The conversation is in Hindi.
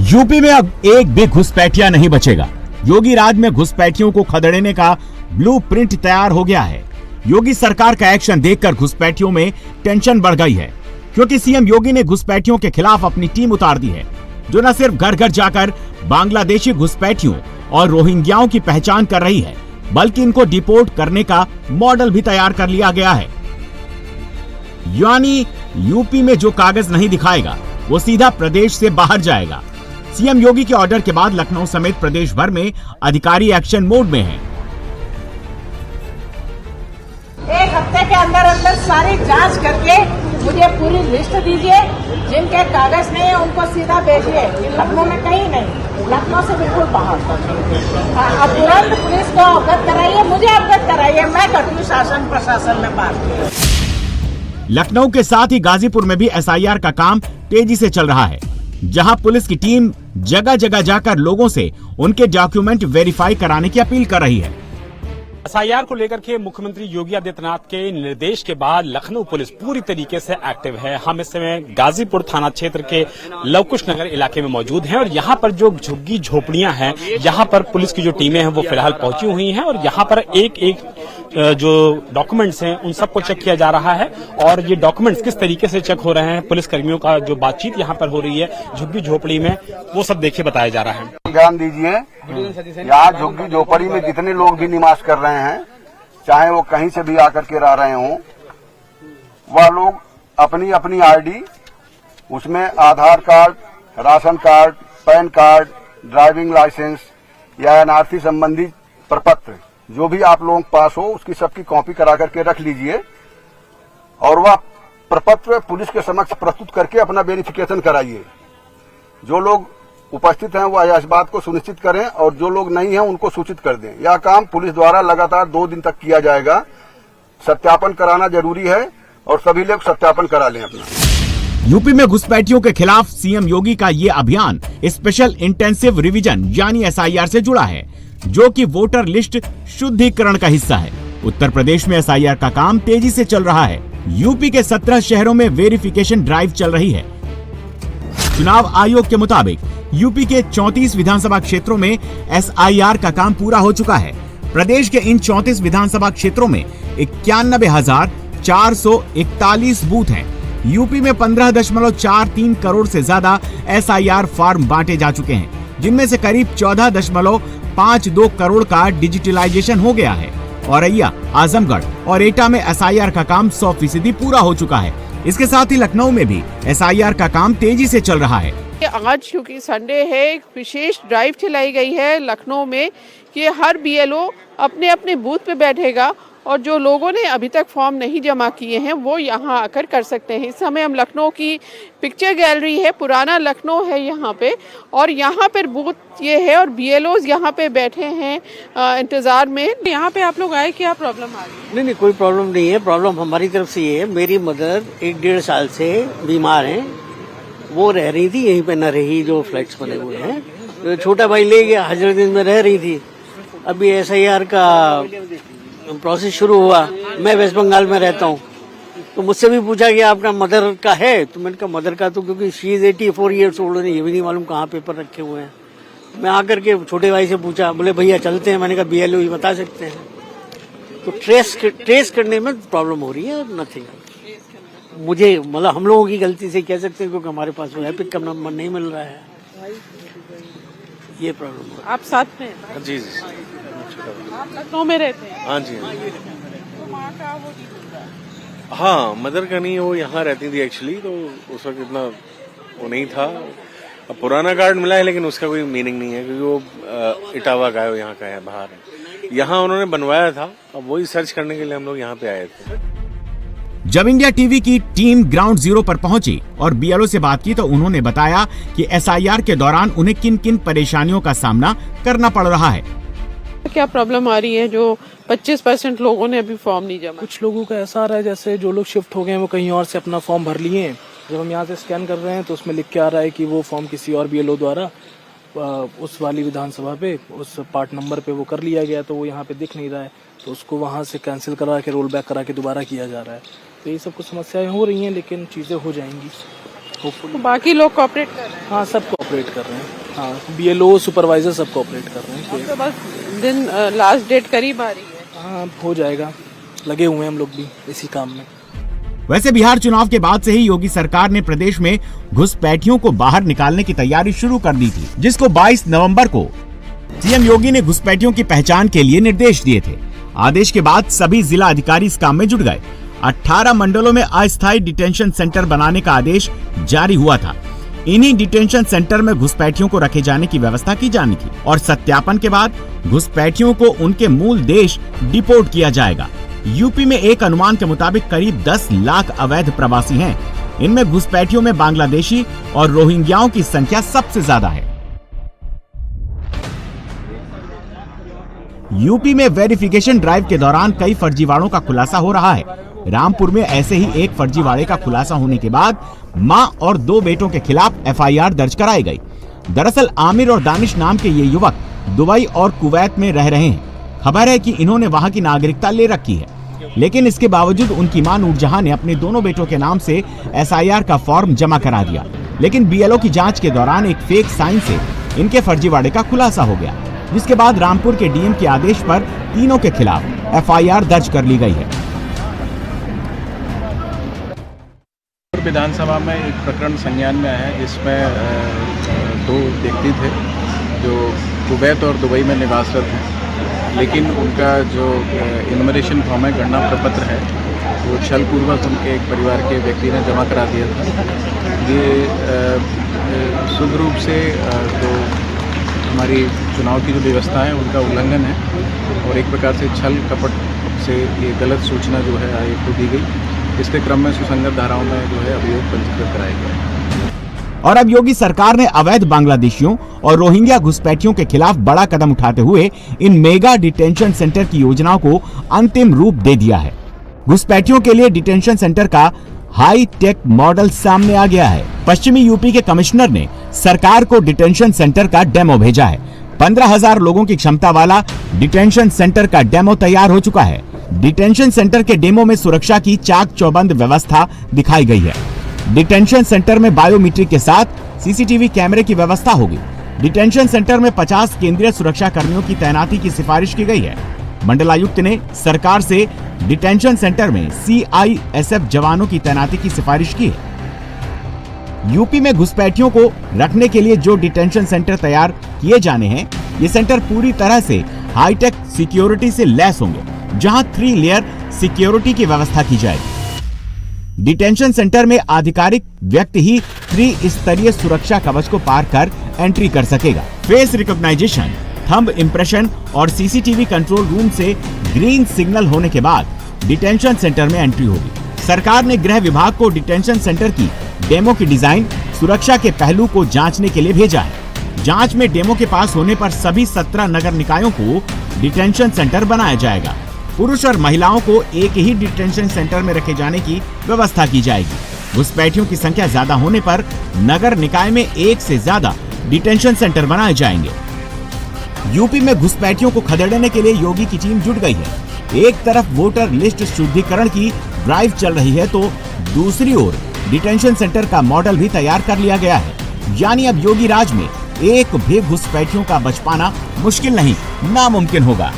यूपी में अब एक भी घुसपैठिया नहीं बचेगा। योगी राज में घुसपैठियों को खदेड़ने का ब्लूप्रिंट तैयार हो गया है। योगी सरकार का एक्शन देखकर घुसपैठियों में टेंशन बढ़ गई है, क्योंकि सीएम योगी ने घुसपैठियों के खिलाफ अपनी टीम उतार दी है, जो न सिर्फ घर घर जाकर बांग्लादेशी घुसपैठियों और रोहिंग्याओं की पहचान कर रही है, बल्कि इनको डिपोर्ट करने का मॉडल भी तैयार कर लिया गया है। यानी यूपी में जो कागज नहीं दिखाएगा वो सीधा प्रदेश से बाहर जाएगा। सीएम योगी के ऑर्डर के बाद लखनऊ समेत प्रदेश भर में अधिकारी एक्शन मोड में हैं। एक हफ्ते के अंदर अंदर सारी जांच करके मुझे पूरी लिस्ट दीजिए। जिनके कागज नहीं है उनको सीधा भेजिए। लखनऊ में कहीं नहीं, लखनऊ से बिल्कुल बाहर। अब तुरंत पुलिस को अवगत कराइए, मुझे अवगत कराइए, मैं करती हूँ शासन प्रशासन में बात। लखनऊ के साथ ही गाजीपुर में भी एसआईआर का काम तेजी से चल रहा है, जहां पुलिस की टीम जगह जगह जाकर लोगों से उनके डॉक्यूमेंट वेरीफाई कराने की अपील कर रही है। एसआईआर को लेकर के मुख्यमंत्री योगी आदित्यनाथ के निर्देश के बाद लखनऊ पुलिस पूरी तरीके से एक्टिव है। हम इस समय गाजीपुर थाना क्षेत्र के लवकुश नगर इलाके में मौजूद हैं और यहाँ पर जो झुग्गी झोपड़ियां हैं, यहाँ पर पुलिस की जो टीमें हैं वो फिलहाल पहुंची हुई हैं और यहाँ पर एक एक जो डॉक्यूमेंट्स हैं उन सबको चेक किया जा रहा है। और ये डॉक्यूमेंट्स किस तरीके से चेक हो रहे हैं, पुलिस कर्मियों का जो बातचीत यहाँ पर हो रही है झुग्गी झोपड़ी में, वो सब देखिए बताया जा रहा है। ध्यान दीजिए, यहाँ झुग्गी झोपड़ी में जितने लोग भी निवास कर रहे हैं, चाहे वो कहीं से भी आकर के रह रहे हों, वह लोग अपनी अपनी आईडी, उसमें Aadhaar card, ration card, PAN card, driving licence या एनआरसी संबंधी प्रपत्र जो भी आप लोगों के पास हो, उसकी सबकी कॉपी करा करके रख लीजिए और वह प्रपत्र पुलिस के समक्ष प्रस्तुत करके अपना वेरिफिकेशन कराइए। जो लोग उपस्थित हैं वह इस बात को सुनिश्चित करें और जो लोग नहीं हैं उनको सूचित कर दें। यह काम पुलिस द्वारा लगातार 2 दिन तक किया जाएगा। सत्यापन कराना जरूरी है और सभी लोग सत्यापन करा लें अपना। यूपी में घुसपैठियों के खिलाफ सीएम योगी का ये अभियान स्पेशल इंटेंसिव रिवीजन यानी एसआईआर से जुड़ा है, जो कि वोटर लिस्ट शुद्धिकरण का हिस्सा है। उत्तर प्रदेश में एसआईआर का काम तेजी से चल रहा है। यूपी के 17 शहरों में वेरिफिकेशन ड्राइव चल रही है। चुनाव आयोग के मुताबिक यूपी के 34 विधानसभा क्षेत्रों में एसआईआर का काम पूरा हो चुका है। प्रदेश के इन 34 विधानसभा क्षेत्रों में 91,441 बूथ हैं। यूपी में 15.43 करोड़ से ज्यादा एसआईआर फॉर्म बांटे जा चुके हैं, जिनमें से करीब 14.52 करोड़ का डिजिटलाइजेशन हो गया है। औरैया, आजमगढ़ और एटा में एसआईआर का काम 100% पूरा हो चुका है। इसके साथ ही लखनऊ में भी एसआईआर का काम तेजी से चल रहा है। आज क्योंकि संडे है, एक विशेष ड्राइव चलाई गई है लखनऊ में कि हर बीएलओ अपने अपने बूथ पे बैठेगा और जो लोगों ने अभी तक फॉर्म नहीं जमा किए हैं वो यहाँ आकर कर सकते हैं। इस समय हम लखनऊ की पिक्चर गैलरी है, पुराना लखनऊ है यहाँ पे, और यहाँ पर बूथ ये है और बीएलओ यहाँ पे बैठे हैं इंतजार में। यहाँ पे आप लोग आए, क्या प्रॉब्लम आ रही है? नहीं, कोई प्रॉब्लम नहीं है। प्रॉब्लम हमारी तरफ से ये है, मेरी मदर 1-1.5 साल से बीमार हैं, वो रह रही थी यहीं पे न रही जो फ्लैट्स बने हुए हैं, तो छोटा भाई ले गया, हजरतगंज में रह रही थी। अभी एसआईआर का प्रोसेस शुरू हुआ। मैं वेस्ट बंगाल में रहता हूँ, तो मुझसे भी पूछा कि आपका मदर का है, तो मैंने कहा मदर का तो क्योंकि शी इज 84 ईयर्स ओल्ड, ये भी नहीं मालूम कहाँ पेपर रखे हुए हैं। मैं आकर के छोटे भाई से पूछा, बोले भैया चलते हैं। मैंने कहा बीएलओ ही बता सकते हैं। तो ट्रेस करने में प्रॉब्लम हो रही है और नथिंग। मुझे मतलब हम लोगों की गलती से कह सकते हैं, क्योंकि हमारे पास वो एपिक का नंबर नहीं मिल रहा है, ये प्रॉब्लम है। आप साथ में? जी, आप लखनऊ में रहते हैं? हाँ जी। तो माँ का वो नहीं होता? हाँ, मदर का नहीं, वो यहाँ रहती थी एक्चुअली, तो उस वक्त इतना वो नहीं था। अब पुराना कार्ड मिला है लेकिन उसका कोई मीनिंग नहीं है, क्योंकि वो इटावा का है, वो यहाँ का है, बाहर है। यहाँ उन्होंने बनवाया था, अब वही सर्च करने के लिए हम लोग यहाँ पे आए थे। जब इंडिया टीवी की टीम ग्राउंड जीरो पर पहुंची और बीएलओ से बात की, तो उन्होंने बताया कि एसआईआर के दौरान उन्हें किन किन परेशानियों का सामना करना पड़ रहा है। क्या प्रॉब्लम आ रही है जो 25% लोगों ने अभी फॉर्म नहीं जमा? कुछ लोगों का ऐसा आ रहा है, जैसे जो लोग शिफ्ट हो गए हैं वो कहीं और से अपना फॉर्म भर लिए हैं। जब हम यहाँ से स्कैन कर रहे हैं तो उसमें लिख के आ रहा है कि वो फॉर्म किसी और बीएलओ द्वारा उस वाली विधानसभा पे उस पार्ट नंबर पे वो कर लिया गया, तो वो यहाँ पे दिख नहीं रहा है, तो उसको वहाँ से कैंसिल करा के रोल बैक करा के दोबारा किया जा रहा है। तो ये सब कुछ समस्याएं हो रही हैं, लेकिन चीजें हो जाएंगी। तो बाकी लोग कोऑपरेट कर रहे हैं? हाँ, सब कोऑपरेट कर रहे हैं। हाँ, BLO सुपरवाइजर सब कोऑपरेट कर रहे हैं। तो बस दिन लास्ट डेट करीब आ रही है। हाँ, हो जाएगा, लगे हुए हैं हम लोग भी इसी काम में। वैसे बिहार चुनाव के बाद से ही योगी सरकार ने प्रदेश में घुसपैठियों को बाहर निकालने की तैयारी शुरू कर दी थी, जिसको 22 नवंबर को सीएम योगी ने घुसपैठियों की पहचान के लिए निर्देश दिए थे। आदेश के बाद सभी जिला अधिकारी इस काम में जुट गए। 18 मंडलों में अस्थायी डिटेंशन सेंटर बनाने का आदेश जारी हुआ था। इन्हीं डिटेंशन सेंटर में घुसपैठियों को रखे जाने की व्यवस्था की जानी थी और सत्यापन के बाद घुसपैठियों को उनके मूल देश डिपोर्ट किया जाएगा। यूपी में एक अनुमान के मुताबिक करीब 10 लाख अवैध प्रवासी हैं। इनमें घुसपैठियों में बांग्लादेशी और रोहिंग्याओं की संख्या सबसे ज्यादा है। यूपी में वेरिफिकेशन ड्राइव के दौरान कई फर्जीवाड़ों का खुलासा हो रहा है। रामपुर में ऐसे ही एक फर्जीवाड़े का खुलासा होने के बाद मां और 2 बेटों के खिलाफ FIR दर्ज कराई गई। दरअसल आमिर और दानिश नाम के ये युवक दुबई और कुवैत में रह रहे हैं। खबर है कि इन्होंने वहां की नागरिकता ले रखी है, लेकिन इसके बावजूद उनकी मां नूरजहां ने अपने दोनों बेटों के नाम से SIR का फॉर्म जमा करा दिया। लेकिन BLO की जांच के दौरान एक फेक साइन से इनके फर्जीवाड़े का खुलासा हो गया, जिसके बाद रामपुर के DM के आदेश पर तीनों के खिलाफ FIR दर्ज कर ली गई है। विधानसभा में एक प्रकरण संज्ञान में आया है, जिसमें 2 व्यक्ति थे जो कुवैत और दुबई में निवासरत हैं, लेकिन उनका जो इनमरेशन फॉर्म है, गणना प्रपत्र है, वो छलपूर्वक उनके एक परिवार के व्यक्ति ने जमा करा दिया था। ये शुद्ध रूप से तो हमारी चुनाव की जो व्यवस्था है उनका उल्लंघन है और एक प्रकार से छल कपट से ये गलत सूचना जो है आयोग को दी गई। इसके क्रम में सुसंगत धाराओं में जो है अभियोग पंजीकृत कराया गया। और अब योगी सरकार ने अवैध बांग्लादेशियों और रोहिंग्या घुसपैठियों के खिलाफ बड़ा कदम उठाते हुए इन मेगा डिटेंशन सेंटर की योजनाओं को अंतिम रूप दे दिया है। घुसपैठियों के लिए डिटेंशन सेंटर का हाई टेक मॉडल सामने आ गया है। पश्चिमी यूपी के कमिश्नर ने सरकार को डिटेंशन सेंटर का डेमो भेजा है। 15,000 लोगों की क्षमता वाला डिटेंशन सेंटर का डेमो तैयार हो चुका है। डिटेंशन सेंटर के डेमो में सुरक्षा की चाक चौबंद व्यवस्था दिखाई गई है। डिटेंशन सेंटर में बायोमीट्रिक के साथ CCTV कैमरे की व्यवस्था होगी। डिटेंशन सेंटर में 50 केंद्रीय सुरक्षा कर्मियों की तैनाती की सिफारिश की गई है। मंडलायुक्त ने सरकार से डिटेंशन सेंटर में CISF जवानों की तैनाती की सिफारिश की है। यूपी में घुसपैठियों को रखने के लिए जो डिटेंशन सेंटर तैयार किए जाने हैं, ये सेंटर पूरी तरह से हाईटेक सिक्योरिटी से लैस होंगे, जहां 3 लेयर सिक्योरिटी की व्यवस्था की जाएगी। डिटेंशन सेंटर में आधिकारिक व्यक्ति ही 3 स्तरीय सुरक्षा कवच को पार कर एंट्री कर सकेगा। फेस रिकॉग्नाइजेशन, थंब इंप्रेशन और CCTV कंट्रोल रूम से ग्रीन सिग्नल होने के बाद डिटेंशन सेंटर में एंट्री होगी। सरकार ने गृह विभाग को डिटेंशन सेंटर की डेमो की डिजाइन, सुरक्षा के पहलू को जांचने के लिए भेजा है। जांच में डेमो के पास होने पर सभी 17 नगर निकायों को डिटेंशन सेंटर बनाया जाएगा। पुरुष और महिलाओं को एक ही डिटेंशन सेंटर में रखे जाने की व्यवस्था की जाएगी। घुसपैठियों की संख्या ज्यादा होने पर नगर निकाय में 1 से ज्यादा डिटेंशन सेंटर बनाए जाएंगे। यूपी में घुसपैठियों को खदेड़ने के लिए योगी की टीम जुट गई है। एक तरफ वोटर लिस्ट शुद्धिकरण की ड्राइव चल रही है, तो दूसरी ओर डिटेंशन सेंटर का मॉडल भी तैयार कर लिया गया है। यानी अब योगी राज में एक भी घुसपैठियों का बच पाना मुश्किल नहीं, नामुमकिन होगा।